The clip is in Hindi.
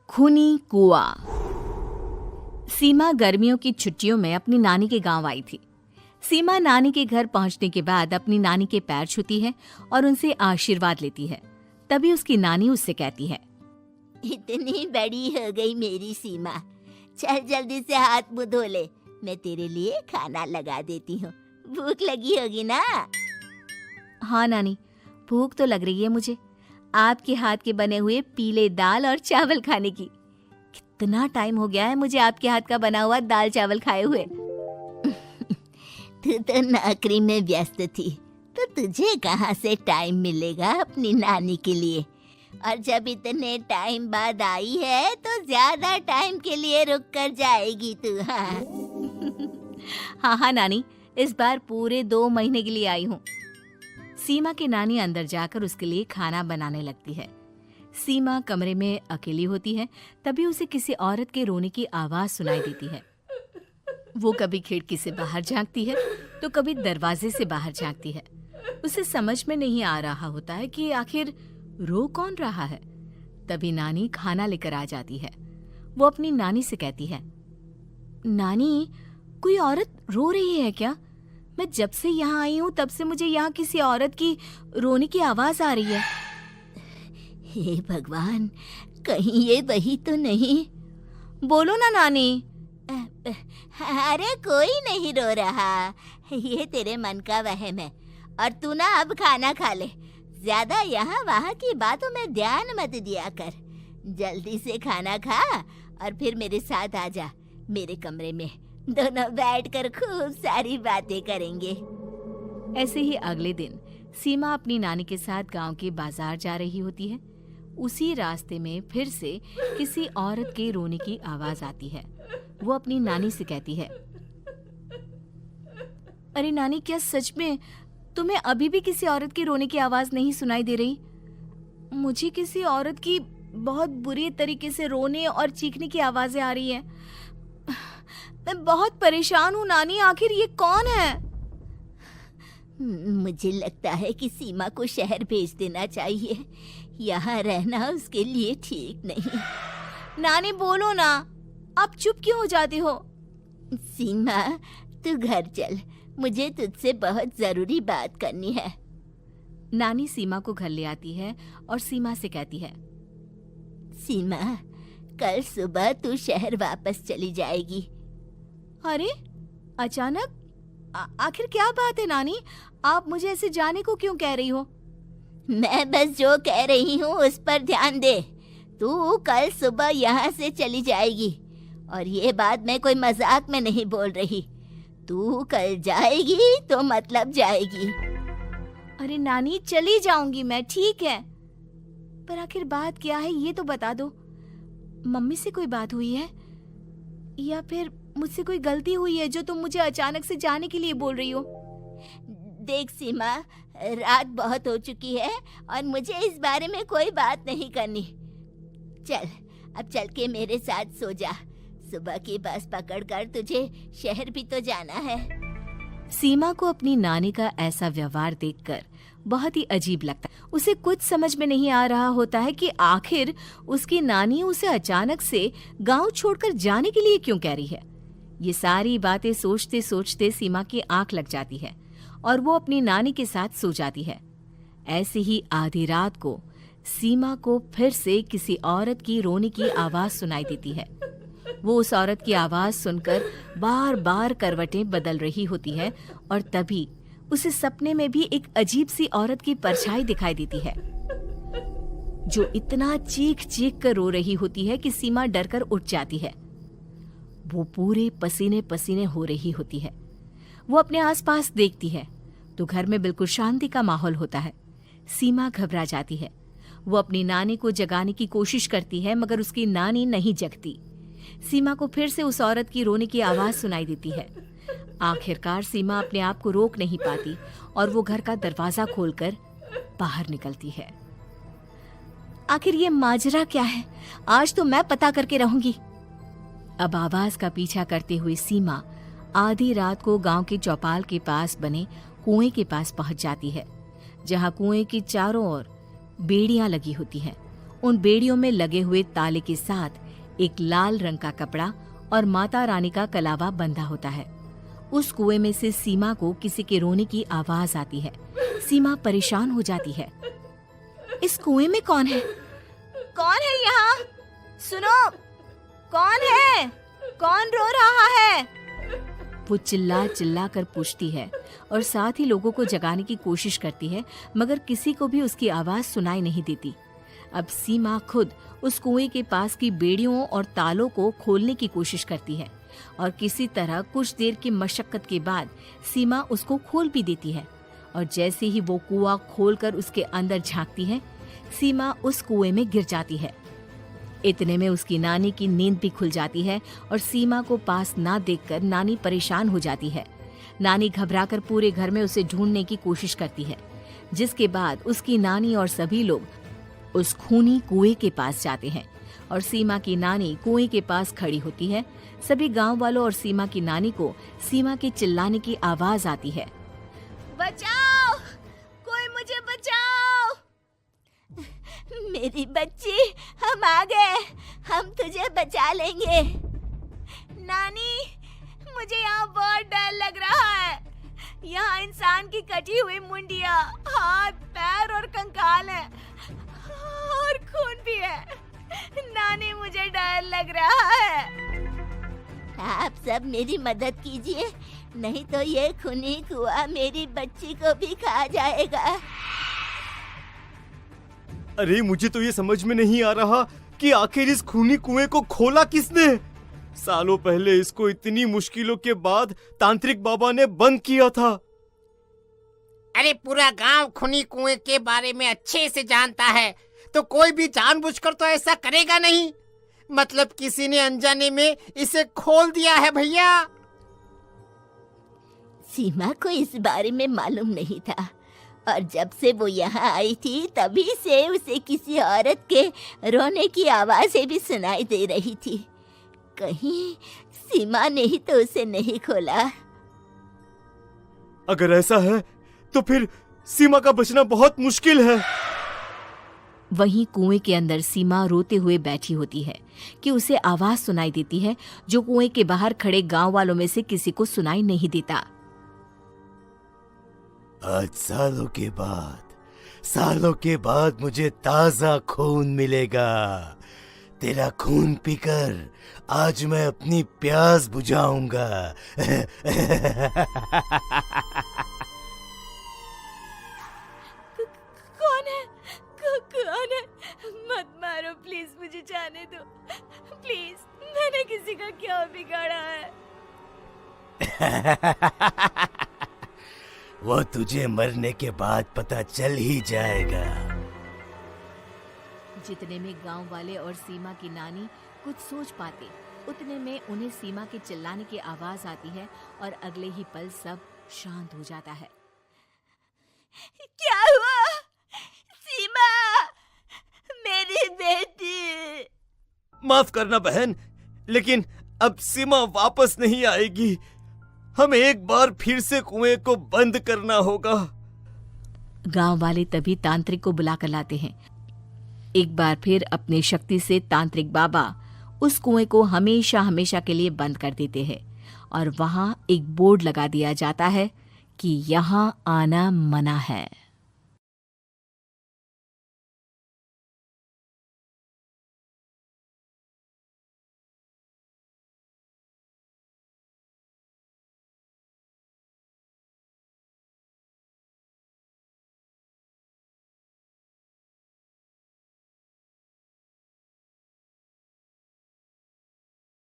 खूनी कुआं। सीमा गर्मियों की छुट्टियों में अपनी नानी के गांव आई थी। सीमा नानी के घर पहुंचने के बाद अपनी नानी के पैर छूती है और उनसे आशीर्वाद लेती है। तभी उसकी नानी उससे कहती है, इतनी बड़ी हो गई मेरी सीमा, चल जल्दी से हाथ मुंह धो ले, मैं तेरे लिए खाना लगा देती हूँ। भूख लगी होगी ना? हाँ नानी, भूख तो लग रही है मुझे, आपके हाथ के बने हुए पीले दाल और चावल खाने की। कितना टाइम हो गया है मुझे आपके हाथ का बना हुआ दाल चावल खाए हुए। तू तो नौकरी में व्यस्त थी, तो तुझे कहाँ से टाइम मिलेगा अपनी नानी के लिए? और जब इतने टाइम बाद आई है तो ज्यादा टाइम के लिए रुक कर जाएगी तू। हाँ नानी, इस बार पूरे 2 महीने के लिए आई हूँ। सीमा की नानी अंदर जाकर उसके लिए खाना बनाने लगती है। सीमा कमरे में अकेली होती है, तभी उसे किसी औरत के रोने की आवाज सुनाई देती है। वो कभी खिड़की से बाहर झांकती है तो कभी दरवाजे से बाहर झांकती है। उसे समझ में नहीं आ रहा होता है कि आखिर रो कौन रहा है। तभी नानी खाना लेकर आ जाती है। वो अपनी नानी से कहती है, नानी, कोई औरत रो रही है क्या? मैं जब से यहाँ आई हूँ तब से मुझे यहाँ किसी औरत की रोने की आवाज आ रही है। हे भगवान, कहीं ये वही तो नहीं? बोलो ना नानी। अरे कोई नहीं रो रहा, ये तेरे मन का वहम है। और तू ना अब खाना खा ले, ज्यादा यहाँ वहाँ की बातों में ध्यान मत दिया कर। जल्दी से खाना खा और फिर मेरे साथ आ जा मेरे कमरे में, दोनों बैठकर खूब सारी बातें करेंगे। ऐसे ही अगले दिन सीमा अपनी नानी के साथ गांव के बाजार जा रही होती है। उसी रास्ते में फिर से किसी औरत के रोने की आवाज आती है। वो अपनी नानी से कहती है, अरे नानी, क्या सच में तुम्हें अभी भी किसी औरत की रोने की आवाज नहीं सुनाई दे रही? मुझे किसी औरत की बहुत बुरी तरीके से रोने और चीखने की आवाजें आ रही है। मैं बहुत परेशान हूँ नानी, आखिर ये कौन है? मुझे लगता है कि सीमा को शहर भेज देना चाहिए, यहाँ रहना उसके लिए ठीक नहीं। नानी बोलो ना, आप चुप क्यों हो जाती हो? सीमा, तू घर चल, मुझे तुझसे बहुत जरूरी बात करनी है। नानी सीमा को घर ले आती है और सीमा से कहती है, सीमा, कल सुबह तू शहर वापस चली जाएगी। अरे अचानक? आखिर क्या बात है नानी, आप मुझे ऐसे जाने को क्यों कह रही हो? मैं बस जो कह रही हूँ उस पर ध्यान दे। तू कल सुबह यहाँ से चली जाएगी, और ये बात मैं कोई मजाक में नहीं बोल रही। तू कल जाएगी तो मतलब जाएगी। अरे नानी, चली जाऊंगी मैं, ठीक है, पर आखिर बात क्या है ये तो बता दो। मम्मी से कोई बात हुई है या फिर मुझसे कोई गलती हुई है जो तुम मुझे अचानक से जाने के लिए बोल रही हो? देख सीमा, रात बहुत हो चुकी है और मुझे इस बारे में कोई बात नहीं करनी। चल, अब चल के मेरे साथ सो जा। सुबह की बस पकड़कर तुझे शहर भी तो जाना है। सीमा को अपनी नानी का ऐसा व्यवहार देखकर बहुत ही अजीब लगता है। उसे कुछ समझ में नहीं आ रहा होता है कि आखिर उसकी नानी उसे अचानक से गांव छोड़कर जाने के लिए क्यों कह रही है। ये सारी बातें सोचते सोचते सीमा की आंख लग जाती है और वो अपनी नानी के साथ सो जाती है। ऐसे ही आधी रात को सीमा को फिर से किसी औरत की रोने की आवाज सुनाई देती है। वो उस औरत की आवाज सुनकर बार बार करवटें बदल रही होती है और तभी उसे सपने में भी एक अजीब सी औरत की परछाई दिखाई देती है, जो इतना चीख चीख कर रो रही होती है कि सीमा डरकर उठ जाती है। वो पूरे पसीने पसीने हो रही होती है। वो अपने आसपास देखती है तो घर में बिल्कुल शांति का माहौल होता है। सीमा घबरा जाती है। वो अपनी नानी को जगाने की कोशिश करती है, मगर उसकी नानी नहीं जगती। सीमा को फिर से उस औरत की रोने की आवाज सुनाई देती है। आखिरकार सीमा अपने आप को रोक नहीं पाती और वो घर का दरवाजा खोलकर बाहर निकलती है। आखिर ये माजरा क्या है? आज तो मैं पता करके रहूंगी। अब आवाज का पीछा करते हुए सीमा आधी रात को गांव के चौपाल के पास बने कुएं के पास पहुंच जाती है, जहां कुएं की चारों ओर बेड़ियां लगी होती हैं उन बेड़ियों में लगे हुए ताले के साथ एक लाल रंग का कपड़ा और माता रानी का कलावा बंधा होता है। उस कुएं में से सीमा को किसी के रोने की आवाज आती है। सीमा परेशान हो जाती है। इस कुएं में कौन है? कौन है यहाँ? सुनो, कौन है? कौन रो रहा है? वो चिल्ला चिल्ला कर पूछती है और साथ ही लोगों को जगाने की कोशिश करती है, मगर किसी को भी उसकी आवाज सुनाई नहीं देती। अब सीमा खुद उस कुएं के पास की बेड़ियों और तालों को खोलने की कोशिश करती है और किसी तरह कुछ देर की मशक्कत के बाद सीमा उसको खोल भी देती है। और जैसे ही वो कुआं खोलकर उसके अंदर झांकती है, सीमा उस कुएं में गिर जाती है। इतने में उसकी नानी की नींद भी खुल जाती है और सीमा को पास ना देखकर नानी परेशान हो जाती है। नानी घबराकर पूरे घर में उसे ढूंढने की कोशिश करती है, जिसके बाद उसकी नानी और सभी लोग उस खूनी कुएं के पास जाते हैं और सीमा की नानी कुएं के पास खड़ी होती है। सभी गांव वालों और सीमा की नानी को सीमा के चिल्लाने की आवाज आती है। बचाओ, कोई मुझे बचाओ। मेरी बच्ची, हम आ गए, हम तुझे बचा लेंगे। नानी, मुझे यहाँ बहुत डर लग रहा है। यहाँ इंसान की कटी हुई मुंडिया, हाथ, पैर और कंकाल है और खून भी है। नानी, मुझे डर लग रहा है। आप सब मेरी मदद कीजिए, नहीं तो ये खूनी कुआं मेरी बच्ची को भी खा जाएगा। अरे मुझे तो ये समझ में नहीं आ रहा कि आखिर इस खूनी कुएं को खोला किसने। सालों पहले इसको इतनी मुश्किलों के बाद तांत्रिक बाबा ने बंद किया था। अरे पूरा गांव खूनी कुएं के बारे में अच्छे से जानता है, तो कोई भी जानबूझकर तो ऐसा करेगा नहीं। मतलब किसी ने अनजाने में इसे खोल दिया है भैया। सीमा को इस बारे में मालूम नहीं था और जब से वो यहाँ आई थी तभी से उसे किसी औरत के रोने की आवाजें भी सुनाई दे रही थी। कहीं सीमा ने ही तो उसे नहीं खोला। अगर ऐसा है तो फिर सीमा का बचना बहुत मुश्किल है। वहीं कुएं के अंदर सीमा रोते हुए बैठी होती है कि उसे आवाज सुनाई देती है जो कुएं के बाहर खड़े गांव वालों में से किसी को सुनाई नहीं देता। आज सालों के बाद मुझे ताजा खून मिलेगा। तेरा खून पीकर आज मैं अपनी प्यास बुझाऊंगा। कौन है? मत मारो प्लीज, मुझे जाने दो प्लीज। मैंने किसी का क्या बिगाड़ा है? वो तुझे मरने के बाद पता चल ही जाएगा। जितने में गांव वाले और सीमा की नानी कुछ सोच पाते, उतने में उन्हें सीमा के चिल्लाने की आवाज आती है और अगले ही पल सब शांत हो जाता है। क्या हुआ? सीमा, मेरी बेटी। माफ करना बहन, लेकिन अब सीमा वापस नहीं आएगी। हमें एक बार फिर से कुएं को बंद करना होगा। गांव वाले तभी तांत्रिक को बुला कर लाते हैं। एक बार फिर अपनी शक्ति से तांत्रिक बाबा उस कुएं को हमेशा हमेशा के लिए बंद कर देते हैं और वहां एक बोर्ड लगा दिया जाता है कि यहाँ आना मना है।